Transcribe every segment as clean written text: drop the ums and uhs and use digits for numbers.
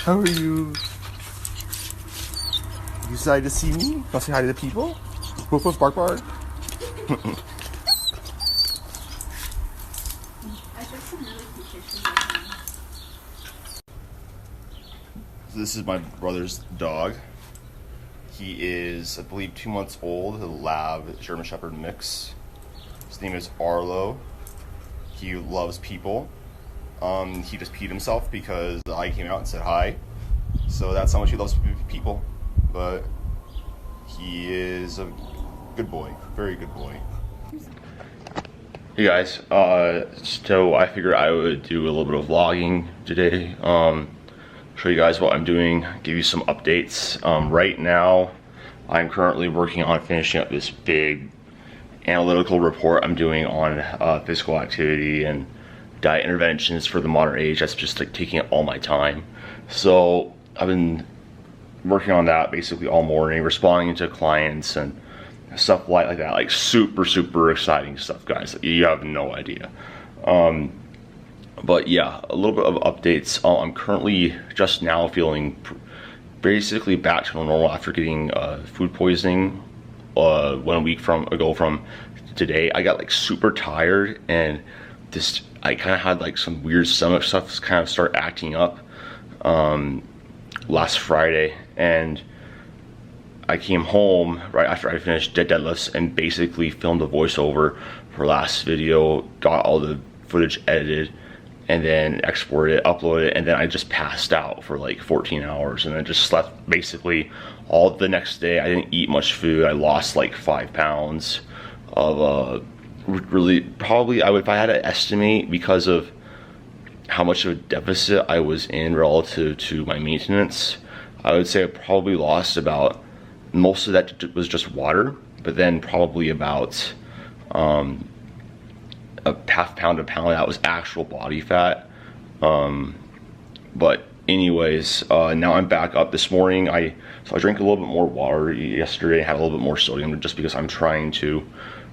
How are you? You decided to see me? Want to say hi to the people? Woof woof, bark bark. This is my brother's dog. He is, I believe, 2 months old, a lab German Shepherd mix. His name is Arlo. He loves people. He just peed himself because I came out and said hi. So that's how much he loves people. But he is a good boy, very good boy. Hey guys, so I figured I would do a little bit of vlogging today. Show you guys what I'm doing, give you some updates. Right now, I'm currently working on finishing up this big analytical report I'm doing on physical activity and diet interventions for the modern age. That's just like taking up all my time. So I've been working on that basically all morning, responding to clients and stuff like that. Like super exciting stuff, guys. You have no idea. But yeah, a little bit of updates. I'm currently just now feeling basically back to normal after getting food poisoning 1 week ago from today. I got like super tired, and I kind of had like some weird stomach stuff kind of start acting up last Friday, and I came home right after I finished deadlifts and basically filmed a voiceover for last video, got all the footage edited, and then exported it, uploaded it, and then I just passed out for like 14 hours and then just slept basically all the next day. I didn't eat much food. I lost like 5 pounds of really, probably if I had to estimate, because of how much of a deficit I was in relative to my maintenance, I would say I probably lost about, most of that was just water, but then probably about a half pound to pound that was actual body fat. But anyways, now I'm back up this morning. So I drank a little bit more water yesterday, had a little bit more sodium, just because I'm trying to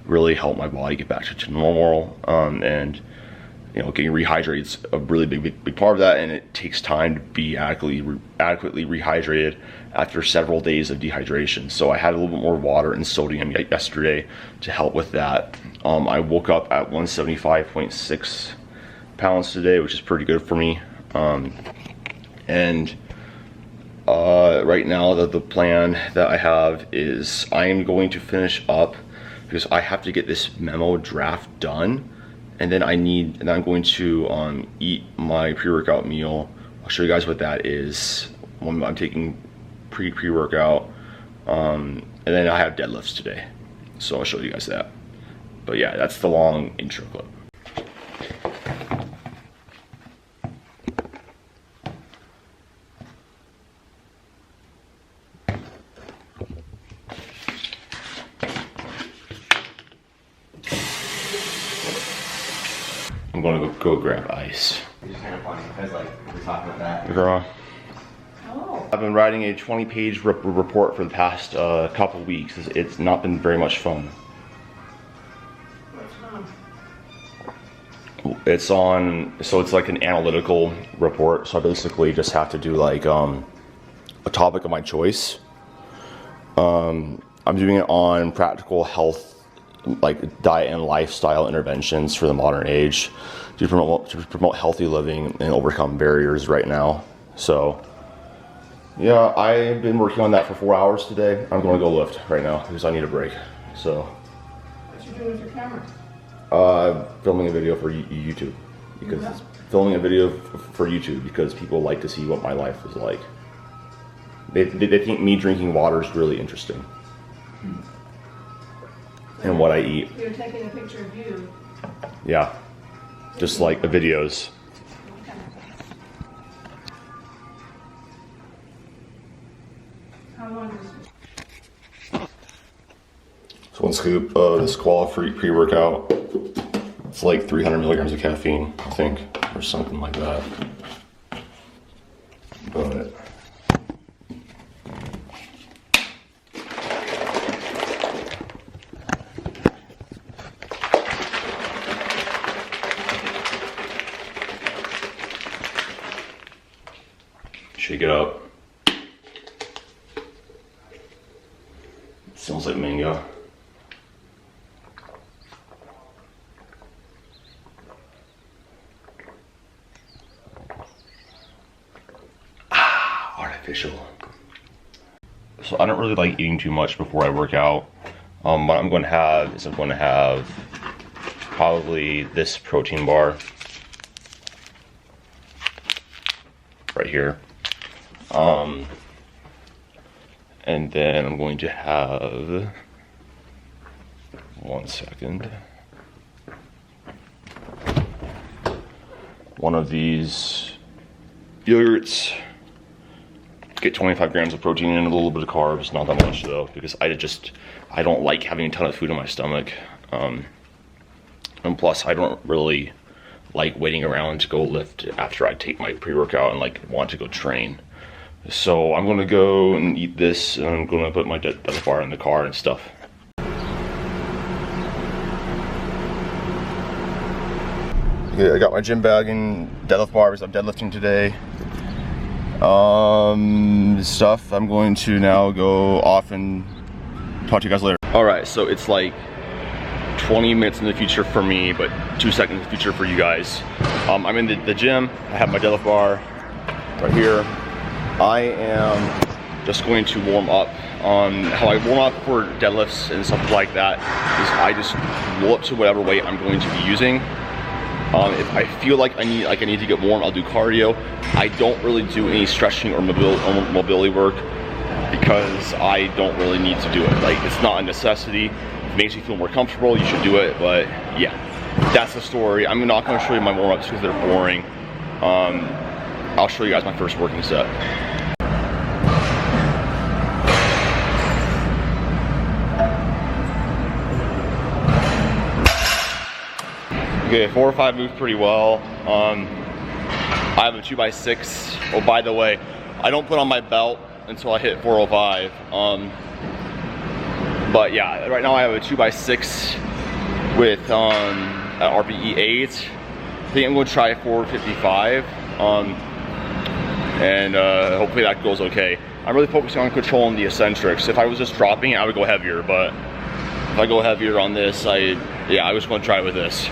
really help my body get back to normal. And you know, getting rehydrated is a really big part of that, and it takes time to be adequately rehydrated after several days of dehydration. So I had a little bit more water and sodium yesterday to help with that. I woke up at 175.6 pounds today, which is pretty good for me. And right now the plan that I have is I am going to finish up, because I have to get this memo draft done, and then I'm going to eat my pre-workout meal. I'll show you guys what that is. I'm taking pre-workout, and then I have deadlifts today, so I'll show you guys that. But yeah, that's the long intro clip. I'm gonna go grab ice. It's just kind of funny because like we're talking about that. Girl. Oh. I've been writing a 20-page report for the past couple weeks. It's not been very much fun. It's like an analytical report. So I basically just have to do like a topic of my choice. I'm doing it on practical health, like diet and lifestyle interventions for the modern age to promote healthy living and overcome barriers right now. So yeah, I've been working on that for 4 hours today. I'm going to go lift right now because I need a break. So What you doing with your camera? filming a video for YouTube, because filming a video for YouTube because people like to see what my life is like. They think me drinking water is really interesting. And what I eat. You're taking a picture of you. Yeah, just like the videos. Okay. How long is this? So 1 scoop of this Qualifree pre-workout. It's like 300 milligrams of caffeine, I think, or something like that. But Shake it up. It smells like mango. Artificial. So I don't really like eating too much before I work out. What I'm going to have is I'm going to have probably this protein bar right here. And then I'm going to have, one second, one of these yogurts. Get 25 grams of protein and a little bit of carbs, not that much though, because I don't like having a ton of food in my stomach. And plus I don't really like waiting around to go lift after I take my pre-workout and like want to go train. So I'm gonna go and eat this, and I'm gonna put my deadlift bar in the car and stuff. Okay, I got my gym bag and deadlift bar because I'm deadlifting today. Stuff. I'm going to now go off and talk to you guys later. Alright, so it's like 20 minutes in the future for me, but 2 seconds in the future for you guys. I'm in the gym. I have my deadlift bar right here. I am just going to warm up. How I warm up for deadlifts and stuff like that is I just roll up to whatever weight I'm going to be using. If I feel like I need to get warm, I'll do cardio. I don't really do any stretching or mobility work because I don't really need to do it. Like, it's not a necessity. If it makes you feel more comfortable, you should do it. But yeah, that's the story. I'm not going to show you my warm-ups because they're boring. I'll show you guys my first working set. Okay, 4 or 5 moved pretty well. I have a 2x6. Oh, by the way, I don't put on my belt until I hit 405. But yeah, right now I have a 2x6 with an RPE 8. I think I'm going to try 455. And hopefully that goes okay. I'm really focusing on controlling the eccentrics. If I was just dropping it, I would go heavier. But if I go heavier on this, I was going to try it with this.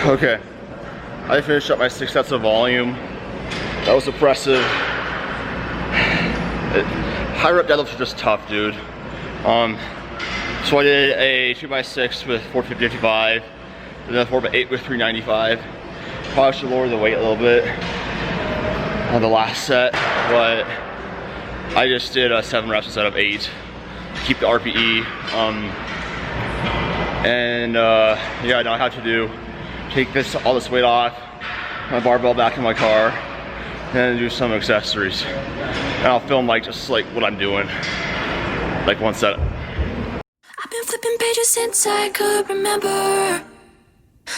Okay, I finished up my 6 sets of volume. That was oppressive. High rep deadlifts are just tough, dude. So I did a 2x6 with 455, and then a 4x8 with 395. Probably should lower the weight a little bit on the last set, but I just did 7 reps instead of 8 to keep the RPE. Yeah, now I have to do take all this weight off, my barbell back in my car, and do some accessories. And I'll film just what I'm doing, like one set. I've been flipping pages since I could remember.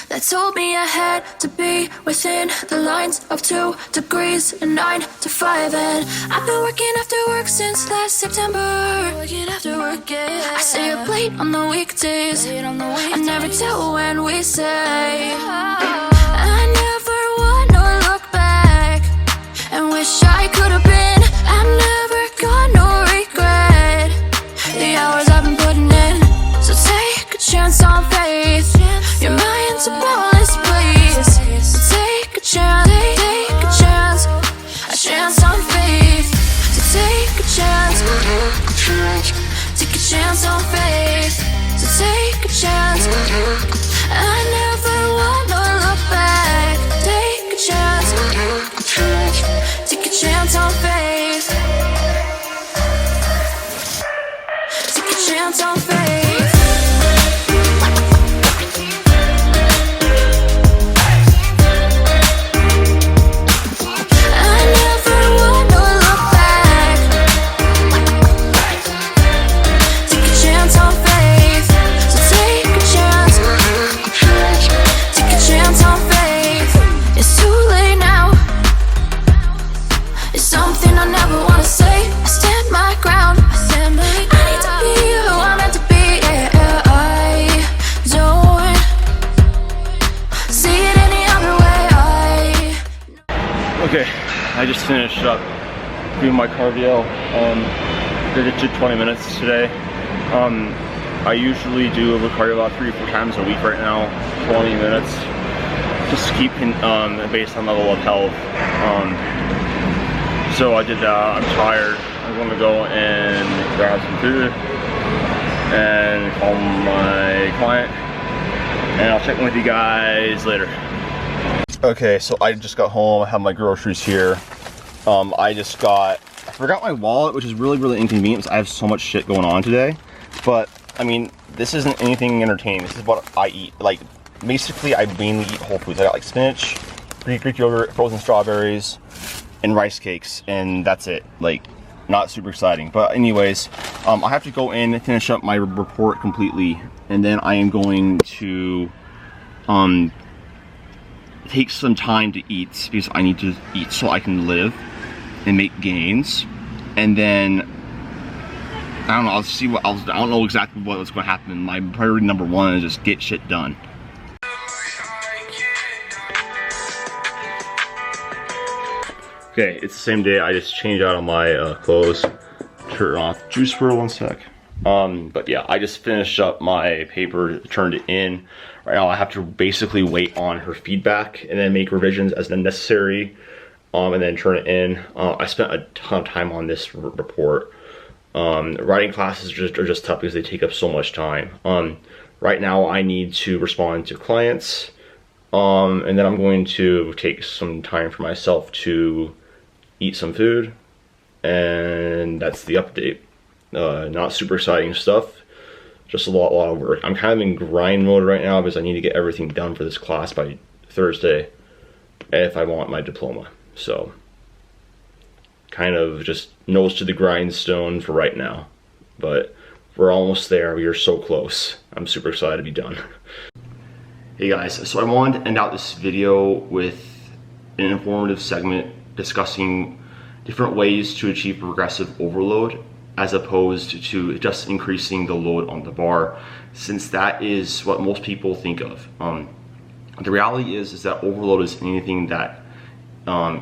That told me I had to be within the lines of 2 degrees and 9 to 5. And I've been working after work since last September. Working after work, yeah. I stay up late on the weekdays. I never tell when we say. I never wanna look back and wish I could have been. I've never got no regret. The hours I've been putting in. So take a chance on faith. Your mind's a boundless place. So take a chance, a chance on faith. So take a chance on faith. So take a chance. I never wanna look back. Take a chance on faith. Take a chance on faith. Okay, I just finished up doing my cardio. Did it to 20 minutes today. I usually do a cardio about 3 or 4 times a week right now, 20 minutes. Just keeping based on level of health. So I did that. I'm tired. I'm going to go and grab some food and call my client, and I'll check in with you guys later. Okay, so I just got home. I have my groceries here. I forgot my wallet, which is really inconvenient because I have so much shit going on today. But I mean, this isn't anything entertaining. This is what I eat. Like, basically, I mainly eat whole foods. I got like spinach, Greek yogurt, frozen strawberries, and rice cakes, and that's it. Like, not super exciting. But anyways, I have to go in and finish up my report completely, and then I am going to take some time to eat because I need to eat so I can live and make gains. And then I don't know, I'll see what else. I don't know exactly what's going to happen. My priority number 1 is just get shit done. Okay, it's the same day. I just changed out of my clothes. Turn off juice for 1 sec. But yeah, I just finished up my paper, turned it in. Right now I have to basically wait on her feedback and then make revisions as necessary, and then turn it in. I spent a ton of time on this report. Writing classes are just tough because they take up so much time. Right now I need to respond to clients, and then I'm going to take some time for myself to eat some food, and that's the update. Not super exciting stuff, just a lot of work. I'm kind of in grind mode right now because I need to get everything done for this class by Thursday if I want my diploma. So kind of just nose to the grindstone for right now, but we're almost there. We are so close. I'm super excited to be done. Hey guys, so I wanted to end out this video with an informative segment discussing different ways to achieve progressive overload as opposed to just increasing the load on the bar, since that is what most people think of. The reality is that overload is anything that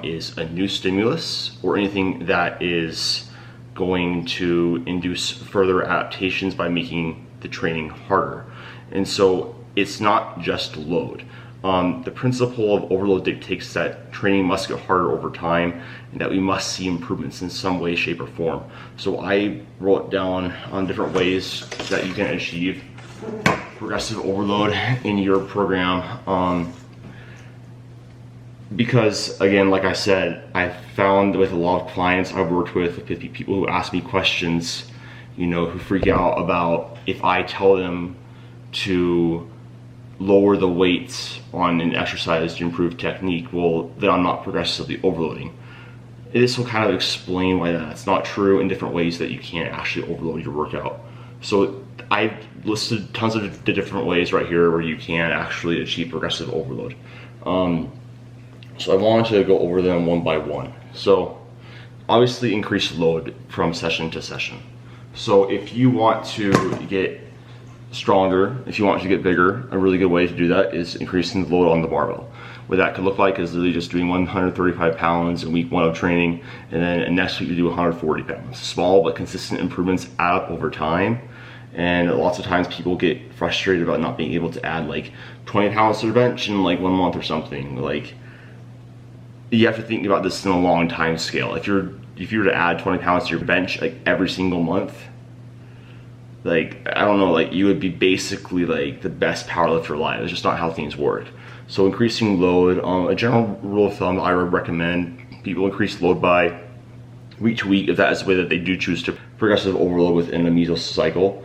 is a new stimulus or anything that is going to induce further adaptations by making the training harder. And so it's not just load. The principle of overload dictates that training must get harder over time and that we must see improvements in some way, shape, or form. So I wrote down on different ways that you can achieve progressive overload in your program. Because again, like I said, I found with a lot of clients I've worked with people who ask me questions, you know, who freak out about if I tell them to lower the weights on an exercise to improve technique, well, then I'm not progressively overloading. This will kind of explain why that's not true in different ways that you can't actually overload your workout. So I've listed tons of the different ways right here where you can actually achieve progressive overload. So I wanted to go over them one by one. So obviously increase load from session to session. So if you want to get stronger, if you want to get bigger, a really good way to do that is increasing the load on the barbell. What that could look like is literally just doing 135 pounds in week 1 of training, and then next week you do 140 pounds. Small but consistent improvements add up over time. And lots of times people get frustrated about not being able to add like 20 pounds to the bench in like 1 month or something. Like, you have to think about this in a long time scale. If you were to add 20 pounds to your bench like every single month, like, I don't know, like you would be basically like the best powerlifter alive. It's just not how things work. So increasing load, a general rule of thumb I would recommend people increase load by week to week, if that is the way that they do choose to progressive overload within a mesocycle,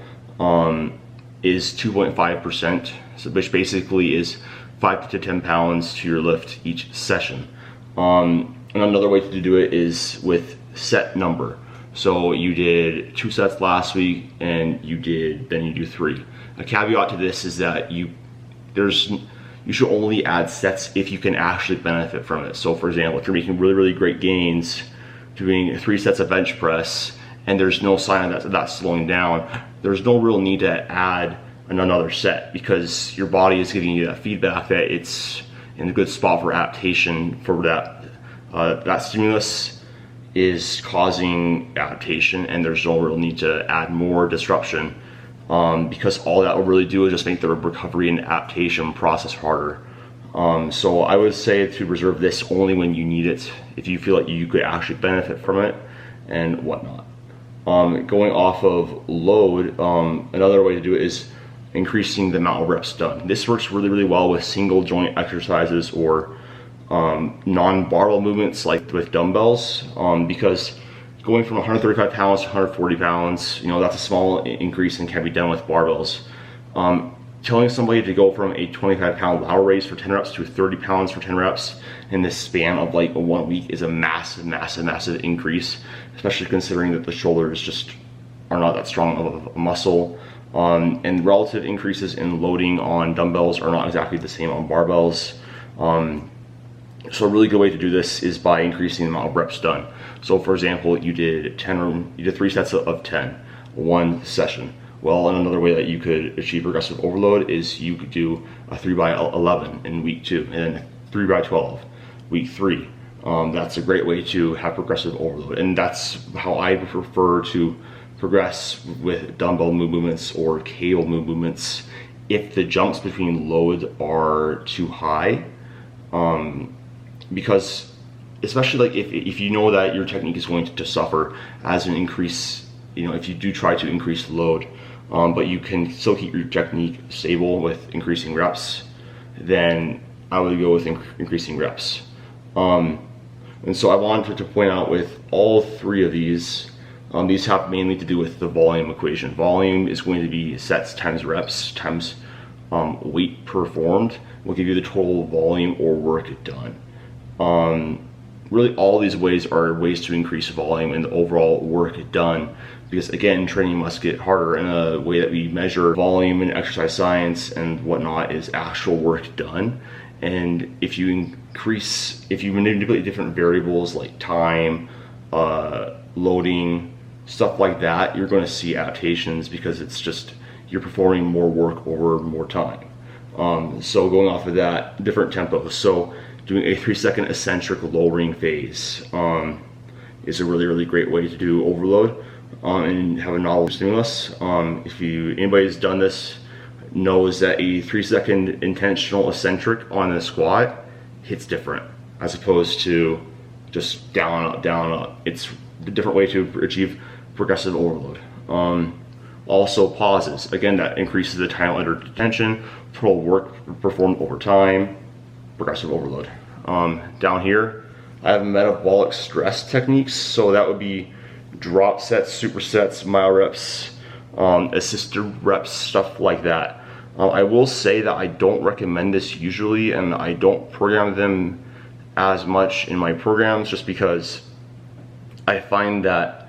is 2.5%, so which basically is 5 to 10 pounds to your lift each session. And another way to do it is with set number. So you did 2 sets last week, and then you do 3. A caveat to this is that you should only add sets if you can actually benefit from it. So for example, if you're making really great gains doing 3 sets of bench press and there's no sign of that slowing down, there's no real need to add another set, because your body is giving you that feedback that it's in a good spot for adaptation for that. That stimulus is causing adaptation, and there's no real need to add more disruption, because all that will really do is just make the recovery and adaptation process harder. So I would say to reserve this only when you need it, if you feel like you could actually benefit from it and whatnot. Going off of load, another way to do it is increasing the amount of reps done. This works really well with single joint exercises or non-barbell movements like with dumbbells, because going from 135 pounds to 140 pounds, that's a small increase and can be done with barbells. Telling somebody to go from a 25 pound lateral raise for 10 reps to 30 pounds for 10 reps in this span of like 1 week is a massive increase, especially considering that the shoulders just are not that strong of a muscle. And relative increases in loading on dumbbells are not exactly the same on barbells. So a really good way to do this is by increasing the amount of reps done. So for example, you did 3 sets of 10, 1 session. Well, and another way that you could achieve progressive overload is you could do a 3x11 in week 2, and then 3x12 week 3. That's a great way to have progressive overload, and that's how I prefer to progress with dumbbell movements or cable movements if the jumps between loads are too high. Because especially like if you know that your technique is going to suffer as an increase, if you do try to increase load, but you can still keep your technique stable with increasing reps, then I would go with increasing reps. And so I wanted to point out with all 3 of these have mainly to do with the volume equation. Volume is going to be sets times reps times weight performed will give you the total volume or work done. Really all these ways are ways to increase volume and the overall work done, because again, training must get harder, and a way that we measure volume in exercise science and whatnot is actual work done. And if you manipulate different variables like time, loading, stuff like that, you're going to see adaptations, because it's just you're performing more work over more time. So going off of that, different tempos. So doing a 3-second eccentric lowering phase is a really great way to do overload and have a novel stimulus. If anybody's done this knows that a 3-second intentional eccentric on a squat hits different as opposed to just down up. It's a different way to achieve progressive overload. Also pauses, again, that increases the time under tension, total work performed over time, progressive overload. Down here I have metabolic stress techniques, so that would be drop sets, supersets, mile reps, assisted reps, stuff like that. I will say that I don't recommend this usually, and I don't program them as much in my programs, just because I find that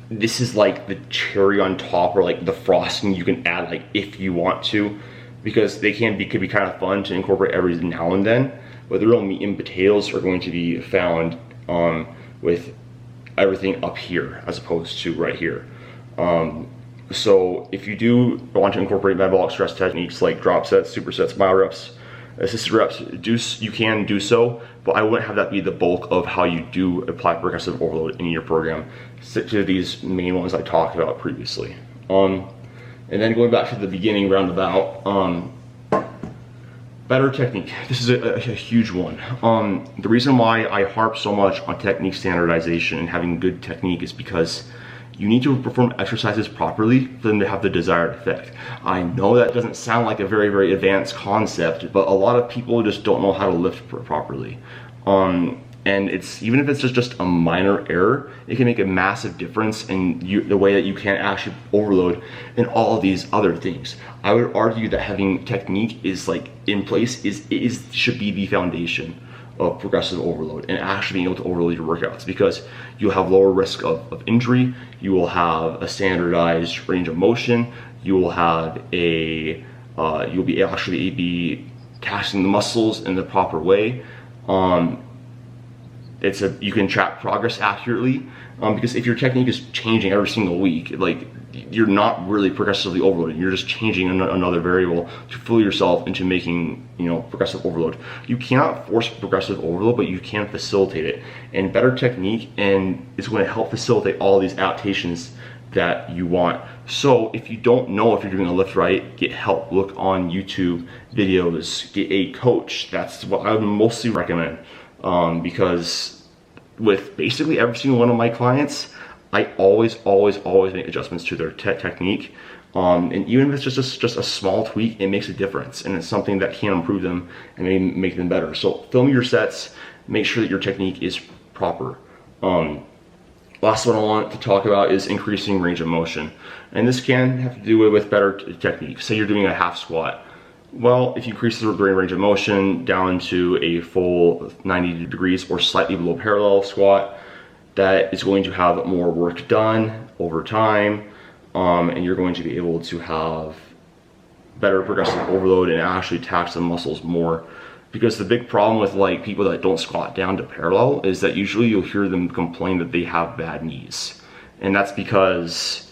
this is like the cherry on top, or like the frosting you can add like if you want to, because they could be kind of fun to incorporate every now and then, but the real meat and potatoes are going to be found with everything up here as opposed to right here. So if you do want to incorporate metabolic stress techniques like drop sets, supersets, mile reps, assisted reps, you can do so, but I wouldn't have that be the bulk of how you do apply progressive overload in your program. Stick to these main ones I talked about previously. And then going back to the beginning roundabout, better technique. This is a huge one. The reason why I harp so much on technique standardization and having good technique is because you need to perform exercises properly for them to have the desired effect. I know that doesn't sound like a very, very advanced concept, but a lot of people just don't know how to lift properly. And even if it's just a minor error, it can make a massive difference in the way that you can actually overload and all of these other things. I would argue that having technique is like in place should be the foundation of progressive overload and actually being able to overload your workouts, because you'll have lower risk of injury, you will have a standardized range of motion, you will have you'll be taxing the muscles in the proper way. You can track progress accurately, because if your technique is changing every single week, like you're not really progressively overloading, you're just changing another variable to fool yourself into making progressive overload. You cannot force progressive overload, but you can facilitate it, and better technique is going to help facilitate all these adaptations that you want. So if you don't know if you're doing a lift right, get help. Look on YouTube videos, get a coach. That's what I would mostly recommend, because with basically every single one of my clients, I always make adjustments to their technique. And even if it's just a small tweak, it makes a difference, and it's something that can improve them and maybe make them better. So film your sets, make sure that your technique is proper. Last one I want to talk about is increasing range of motion. And this can have to do with better technique. Say you're doing a half squat. Well, if you increase the range of motion down to a full 90 degrees or slightly below parallel squat, that is going to have more work done over time, and you're going to be able to have better progressive overload and actually tax the muscles more. Because the big problem with like people that don't squat down to parallel is that usually you'll hear them complain that they have bad knees, and that's because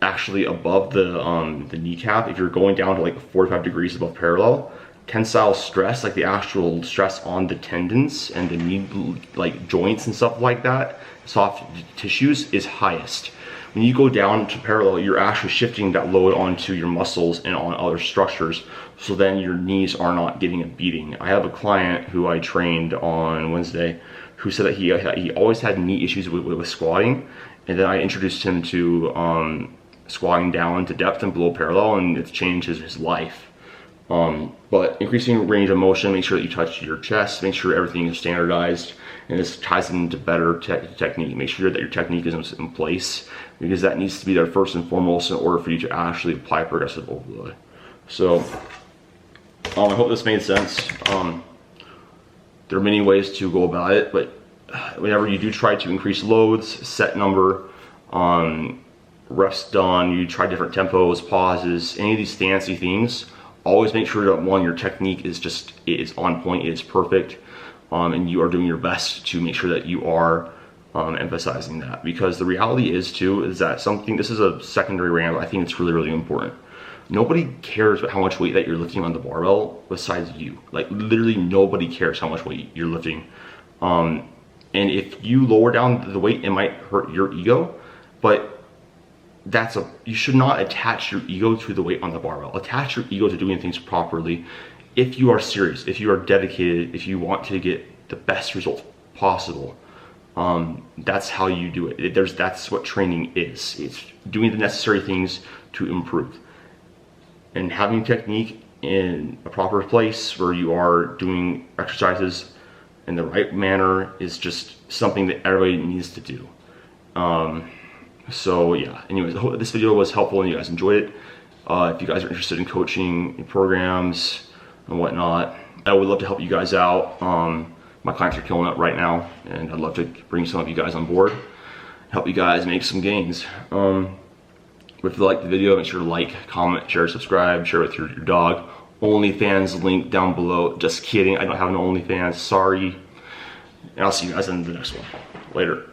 actually above the kneecap, if you're going down to like 45 degrees above parallel, tensile stress, like the actual stress on the tendons and the knee like joints and stuff like that, soft tissues, is highest. When you go down to parallel, you're actually shifting that load onto your muscles and on other structures, so then your knees are not getting a beating. I have a client who I trained on Wednesday who said that he always had knee issues with squatting, and then I introduced him to squatting down to depth and below parallel, and it's changed his life. But increasing range of motion, make sure that you touch your chest, make sure everything is standardized, and this ties into better technique. Make sure that your technique is in place, because that needs to be there first and foremost in order for you to actually apply progressive overload. So I hope this made sense. There are many ways to go about it, but whenever you do try to increase loads, set number, reps done, you try different tempos, pauses, any of these fancy things, always make sure that one, your technique is on point, it is perfect, and you are doing your best to make sure that you are emphasizing that. Because the reality is that this is a secondary rant, I think it's really, really important. Nobody cares about how much weight that you're lifting on the barbell besides you. Like literally nobody cares how much weight you're lifting. And if you lower down the weight, it might hurt your ego, but you should not attach your ego to the weight on the barbell. Attach your ego to doing things properly. If you are serious, if you are dedicated, if you want to get the best results possible, that's how you do it. That's what training is. It's doing the necessary things to improve. And having technique in a proper place where you are doing exercises in the right manner is just something that everybody needs to do. So yeah, anyways, I hope this video was helpful and you guys enjoyed it. If you guys are interested in coaching programs and whatnot, I would love to help you guys out. My clients are killing it right now, and I'd love to bring some of you guys on board. help you guys make some gains. If you like the video, make sure to like, comment, share, subscribe, share with your dog. OnlyFans link down below. Just kidding, I don't have an OnlyFans, sorry. And I'll see you guys in the next one. Later.